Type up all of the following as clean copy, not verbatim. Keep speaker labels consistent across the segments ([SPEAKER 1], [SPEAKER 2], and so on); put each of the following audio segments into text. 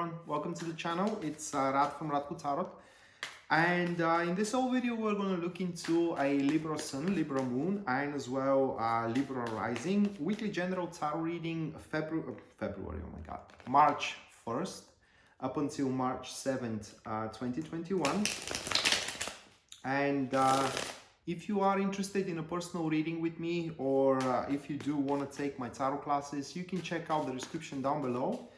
[SPEAKER 1] everyone, welcome to the channel. It's Rad from Radko Tarot, and in this whole video we're going to look into a Libra Sun, Libra Moon, and as well Libra Rising weekly general tarot reading February, oh my god, March 1st up until March 7th, 2021. And if you are interested in a personal reading with me, or if you do want to take my tarot classes, you can check out the description down below.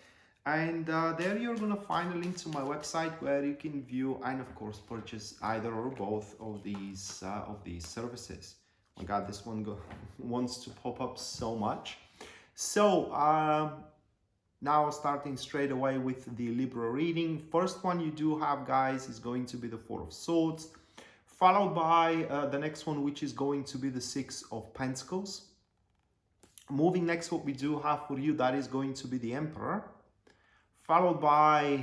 [SPEAKER 1] And there you're going to find a link to my website where you can view and of course purchase either or both of these services. Oh my god, this one wants to pop up so much. So now starting straight away with the Libra reading. First one you do have, guys, is going to be the Four of Swords, followed by the next one, which is going to be the Six of Pentacles. Moving next, what we do have for you, that is going to be the Emperor, followed by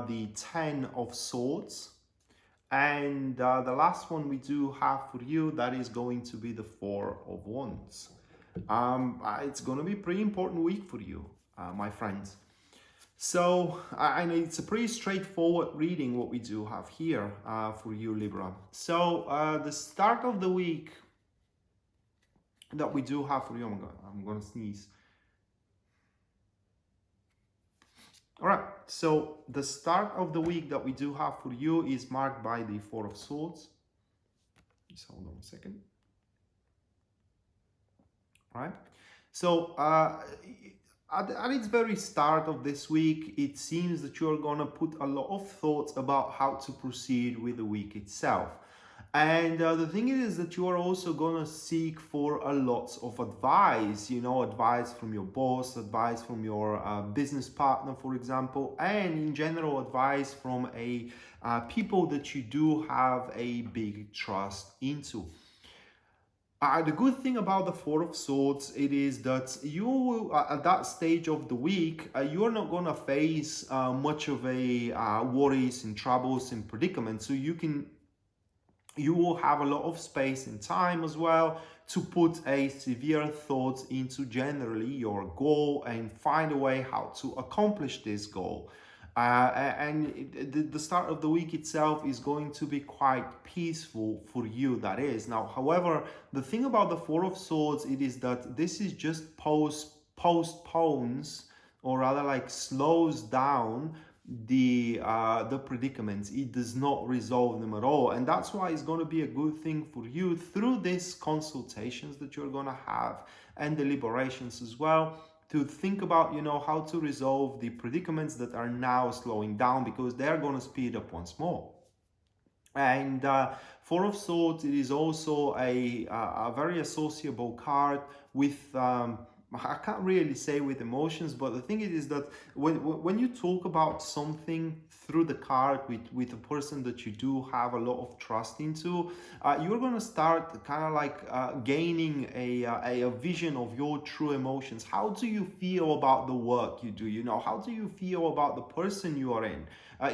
[SPEAKER 1] the Ten of Swords. And the last one we do have for you, that is going to be the Four of Wands. It's going to be a pretty important week for you, my friends. So, and it's a pretty straightforward reading what we do have here for you, Libra. So, the start of the week that we do have for you, oh my god, I'm going to sneeze. All right, so the start of the week that we do have for you is marked by the Four of Swords. Just hold on a second. All right, so at its very start of this week, it seems that you're going to put a lot of thoughts about how to proceed with the week itself. And the thing is that you are also going to seek for a lot of advice, you know, advice from your boss, advice from your business partner, for example, and in general advice from people that you do have a big trust into. The good thing about the Four of Swords, it is that you, at that stage of the week, you're not going to face much of a worries and troubles and predicaments. So you will have a lot of space and time as well to put a severe thought into generally your goal and find a way how to accomplish this goal. And the start of the week itself is going to be quite peaceful for you, that is. Now, however, the thing about the Four of Swords, it is that this is just postpones, or rather like slows down the predicaments. It does not resolve them at all, and that's why it's going to be a good thing for you through these consultations that you're going to have and deliberations as well, to think about, you know, how to resolve the predicaments that are now slowing down, because they're going to speed up once more. And Four of Swords, it is also a very associable card with I can't really say with emotions, but the thing is that when you talk about something through the card with a person that you do have a lot of trust into, you're going to start kind of like gaining a vision of your true emotions. How do you feel about the work you do? You know, how do you feel about the person you are in?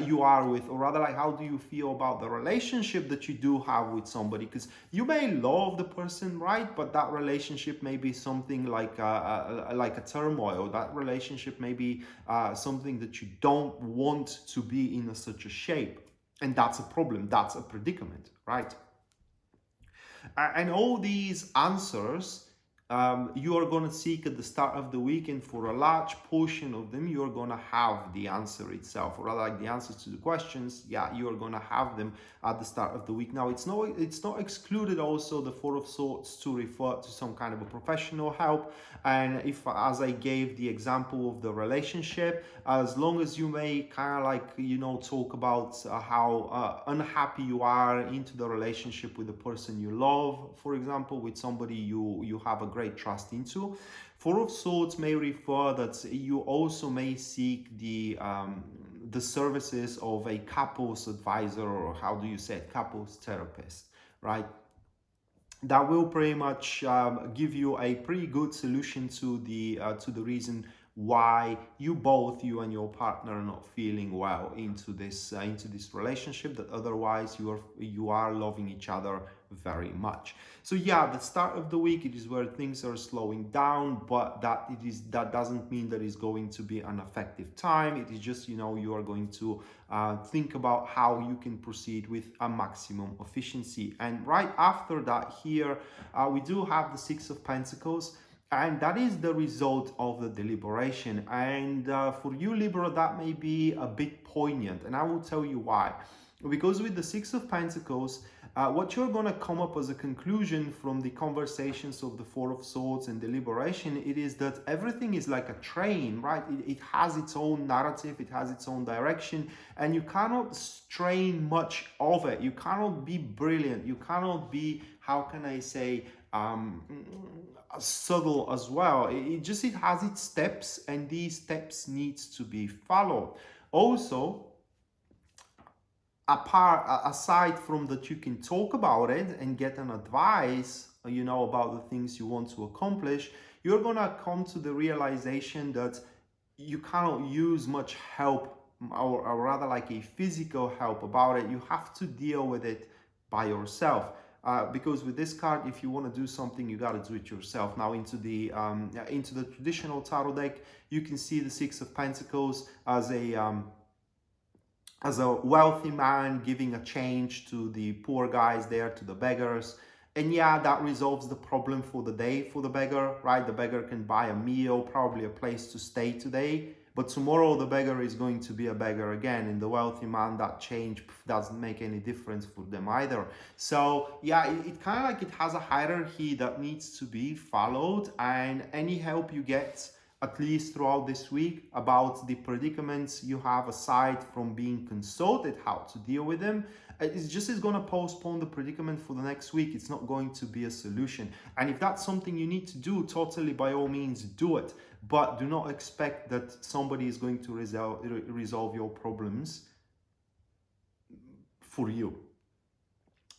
[SPEAKER 1] You are with, or rather like how do you feel about the relationship that you do have with somebody? Because you may love the person, right, but that relationship may be something like a turmoil. That relationship may be something that you don't want to be in such a shape, and that's a problem, that's a predicament, right? And all these answers you are going to seek at the start of the week, and for a large portion of them you are going to have the answer itself, or rather like the answers to the questions, yeah, you are going to have them at the start of the week. Now, it's not excluded also, the Four of Swords, to refer to some kind of a professional help. And if, as I gave the example of the relationship, as long as you may kind of like, you know, talk about how unhappy you are into the relationship with the person you love, for example, with somebody you have a great trust into. Four of Swords may refer that you also may seek the services of a couples advisor, or how do you say it, couples therapist, right? That will pretty much give you a pretty good solution to the reason why you both, you and your partner, are not feeling well into this relationship that otherwise you are loving each other very much. So yeah, the start of the week, it is where things are slowing down, but that doesn't mean that it's going to be an effective time. It is just, you are going to think about how you can proceed with a maximum efficiency. And right after that here, we do have the Six of Pentacles. And that is the result of the deliberation. And for you, Libra, that may be a bit poignant. And I will tell you why. Because with the Six of Pentacles, what you're going to come up as a conclusion from the conversations of the Four of Swords and deliberation, it is that everything is like a train, right? It has its own narrative, it has its own direction, and you cannot strain much of it. You cannot be brilliant. You cannot be, how can I say, subtle as well. It has its steps, and these steps needs to be followed. Also, aside from that, you can talk about it and get an advice, about the things you want to accomplish. You're gonna come to the realization that you cannot use much help, or rather like a physical help about it. You have to deal with it by yourself. Because with this card, if you want to do something, you got to do it yourself. Now into the traditional tarot deck, you can see the Six of Pentacles as a wealthy man giving a change to the poor guys there, to the beggars. And yeah, that resolves the problem for the day for the beggar, right? The beggar can buy a meal, probably a place to stay today. But tomorrow the beggar is going to be a beggar again, and the wealthy man, that change doesn't make any difference for them either. So yeah, it kind of like it has a hierarchy that needs to be followed, and any help you get, at least throughout this week, about the predicaments you have, aside from being consulted how to deal with them, is going to postpone the predicament for the next week. It's not going to be a solution. And if that's something you need to do, totally, by all means, do it. But do not expect that somebody is going to resolve your problems for you.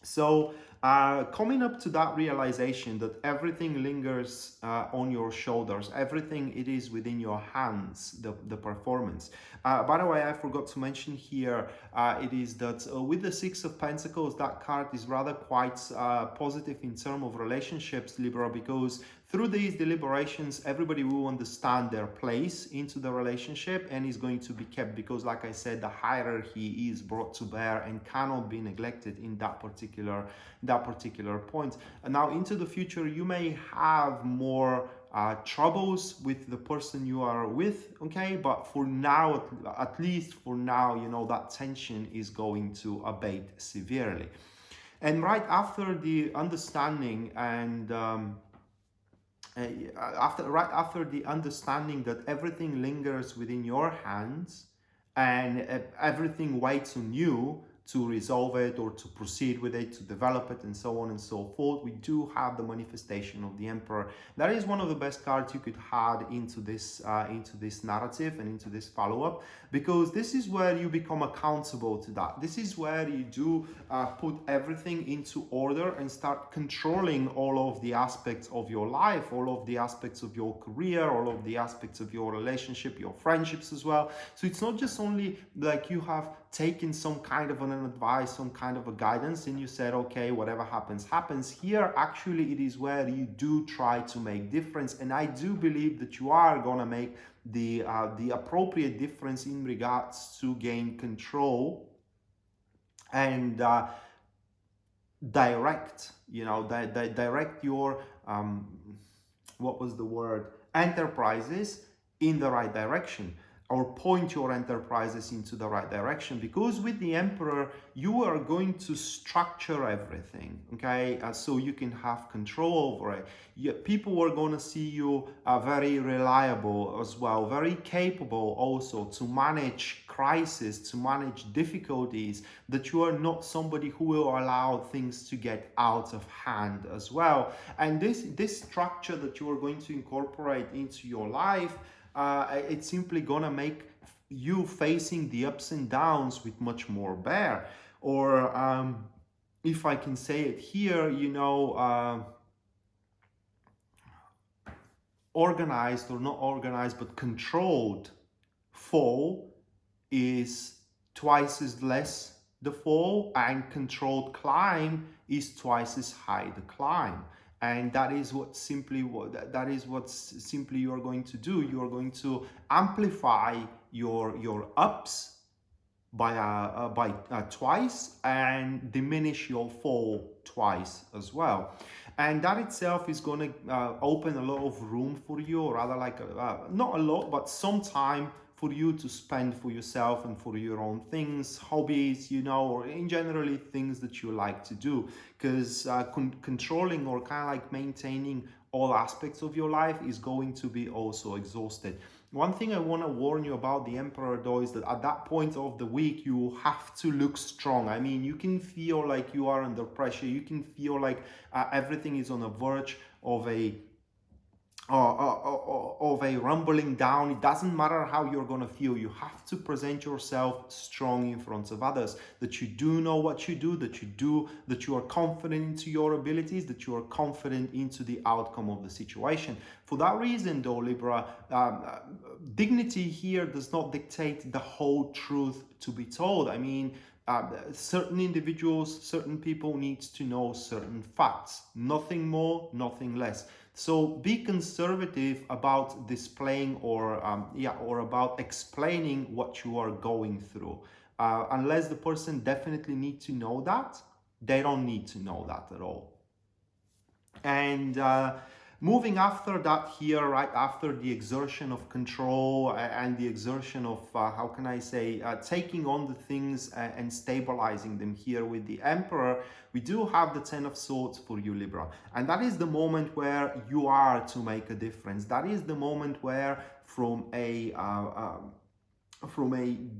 [SPEAKER 1] So coming up to that realization that everything lingers on your shoulders, everything, it is within your hands, the performance. By the way, I forgot to mention here, it is that with the Six of Pentacles, that card is rather quite positive in terms of relationships, Libra, because through these deliberations, everybody will understand their place into the relationship and is going to be kept, because like I said, the hierarchy is brought to bear and cannot be neglected in that particular point. And now into the future, you may have more troubles with the person you are with, okay? But for now, at least for now, that tension is going to abate severely. And right after the understanding and after the understanding that everything lingers within your hands and everything waits on you to resolve it or to proceed with it, to develop it, and so on and so forth, we do have the manifestation of the Emperor. That is one of the best cards you could add into this narrative and into this follow-up, because this is where you become accountable to that. This is where you do put everything into order and start controlling all of the aspects of your life, all of the aspects of your career, all of the aspects of your relationship, your friendships as well. So it's not just only like you have taken some kind of an advice, some kind of a guidance, and you said, okay, whatever happens, happens. Here, actually, it is where you do try to make difference. And I do believe that you are going to make the appropriate difference in regards to gain control and direct your, what was the word? Enterprises in the right direction, or point your enterprises into the right direction. Because with the Emperor, you are going to structure everything, okay? So you can have control over it. People are going to see you very reliable as well, very capable also to manage crisis, to manage difficulties, that you are not somebody who will allow things to get out of hand as well. And this structure that you are going to incorporate into your life, it's simply gonna make you facing the ups and downs with much more bear. Or if I can say it here, organized, or not organized, but controlled fall is twice as less the fall, and controlled climb is twice as high the climb. And that is what simply you are going to do. You are going to amplify your ups by twice, and diminish your fall twice as well. And that itself is going to open a lot of room for you, or rather like not a lot, but some time for you to spend for yourself and for your own things, hobbies, or in generally things that you like to do. Because controlling, or kind of like maintaining all aspects of your life, is going to be also exhausted. One thing I want to warn you about the Emperor, though, is that at that point of the week, you have to look strong. I mean, you can feel like you are under pressure. You can feel like everything is on the verge of a rumbling down. It doesn't matter how you're going to feel. You have to present yourself strong in front of others, that you do know what you do, that you are confident into your abilities, that you are confident into the outcome of the situation. For that reason, though, Libra, dignity here does not dictate the whole truth to be told. I mean, certain individuals, certain people needs to know certain facts, nothing more, nothing less. So be conservative about displaying or about explaining what you are going through. Unless the person definitely needs to know that, they don't need to know that at all. And moving after that here, right after the exertion of control and the exertion of, taking on the things and stabilizing them here with the Emperor, we do have the Ten of Swords for you, Libra. And that is the moment where you are to make a difference. That is the moment where from a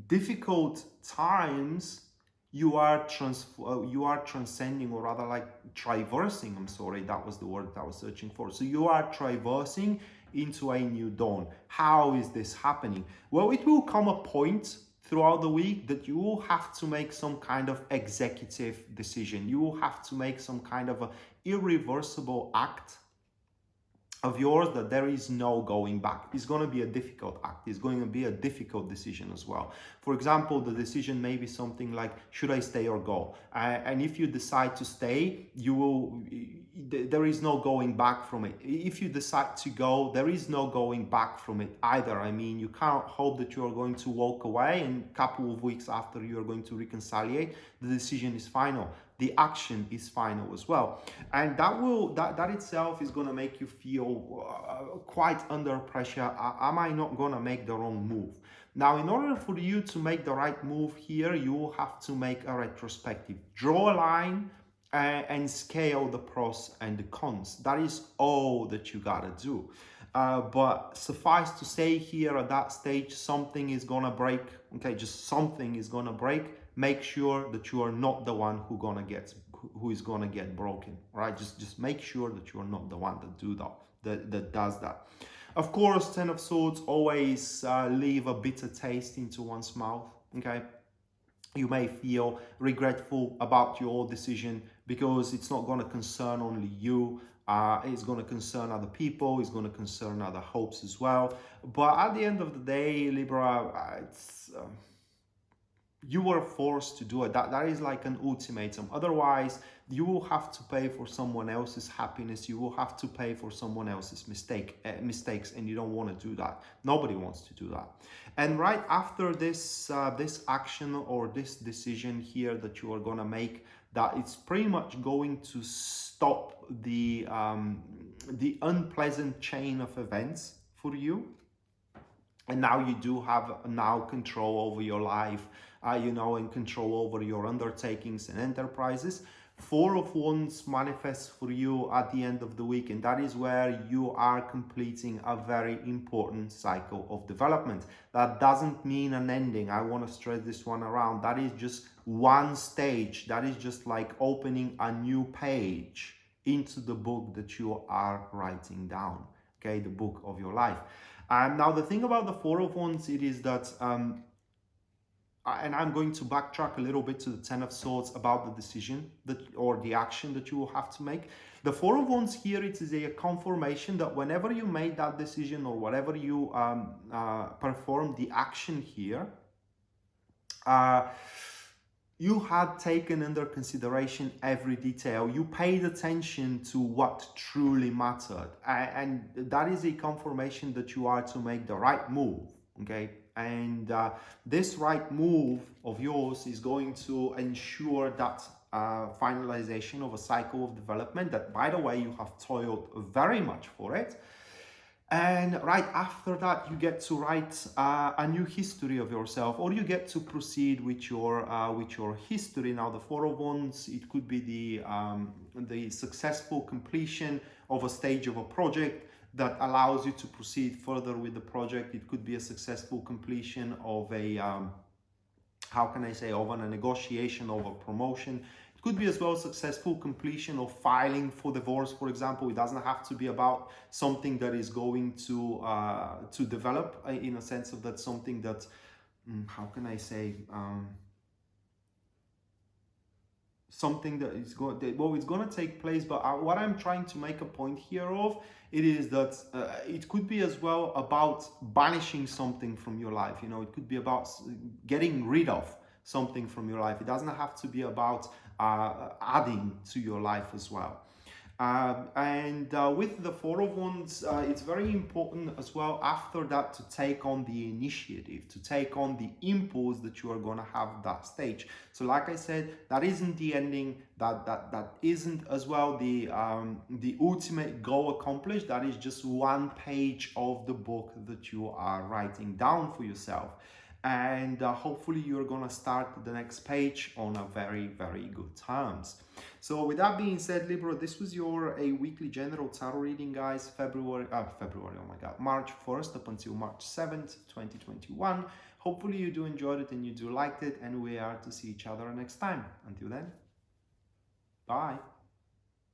[SPEAKER 1] difficult times, you are transcending, or rather like traversing, I'm sorry, that was the word that I was searching for. So you are traversing into a new dawn. How is this happening? Well, it will come a point throughout the week that you will have to make some kind of executive decision. You will have to make some kind of a irreversible act of yours, that there is no going back. It's going to be a difficult act. It's going to be a difficult decision as well. For example, the decision may be something like, should I stay or go? And if you decide to stay, there is no going back from it. If you decide to go, there is no going back from it either. I mean, you can't hope that you are going to walk away and a couple of weeks after you are going to reconciliate. The decision is final. The action is final as well, and that itself is going to make you feel quite under pressure. Am I not going to make the wrong move? Now, in order for you to make the right move here, you will have to make a retrospective, draw a line and scale the pros and the cons. That is all that you gotta do. But suffice to say, here at that stage, something is gonna break. Okay, just something is gonna break. Make sure that you are not the one who is gonna get broken. Right? Just make sure that you are not the one that does that. Of course, Ten of Swords always leave a bitter taste into one's mouth. Okay. You may feel regretful about your decision because it's not going to concern only you. It's going to concern other people. It's going to concern other hopes as well. But at the end of the day, Libra, you were forced to do it. That is like an ultimatum. Otherwise, you will have to pay for someone else's happiness. You will have to pay for someone else's mistakes, and you don't want to do that. Nobody wants to do that. And right after this action or this decision here that you are gonna make, that it's pretty much going to stop the unpleasant chain of events for you. And now you do have control over your life, and control over your undertakings and enterprises. Four of Wands manifests for you at the end of the week, and that is where you are completing a very important cycle of development. That doesn't mean an ending. I want to stress this one around. That is just one stage. That is just like opening a new page into the book that you are writing down. Okay, the book of your life. And now the thing about the Four of Wands, it is that and I'm going to backtrack a little bit to the Ten of Swords about the decision or the action that you will have to make. The Four of Wands here, it is a confirmation that whenever you made that decision or whatever you performed the action here, you had taken under consideration every detail. You paid attention to what truly mattered. And that is a confirmation that you are to make the right move, okay? And this right move of yours is going to ensure that finalization of a cycle of development that, by the way, you have toiled very much for it. And right after that, you get to write a new history of yourself, or you get to proceed with your history. Now, the Four of Wands, it could be the successful completion of a stage of a project that allows you to proceed further with the project. It could be a successful completion of a how can I say, of a negotiation, of a promotion. It could be as well successful completion of filing for divorce, for example. It doesn't have to be about something that is going to develop, in a sense of that something that, how can I say, something that is going, well, it's going to take place. But what I'm trying to make a point here of, it is that it could be as well about banishing something from your life. You know, it could be about getting rid of something from your life. It doesn't have to be about adding to your life as well. With the Four of Wands, it's very important as well after that to take on the initiative, to take on the impulse that you are going to have at that stage. So like I said, that isn't the ending, that isn't as well the ultimate goal accomplished. That is just one page of the book that you are writing down for yourself. And hopefully you're gonna start the next page on a very, very good terms. So with that being said, Libra, this was your weekly general tarot reading, guys. March 1st up until March 7th, 2021. Hopefully you do enjoy it and you do like it, and we are to see each other next time. Until then, bye.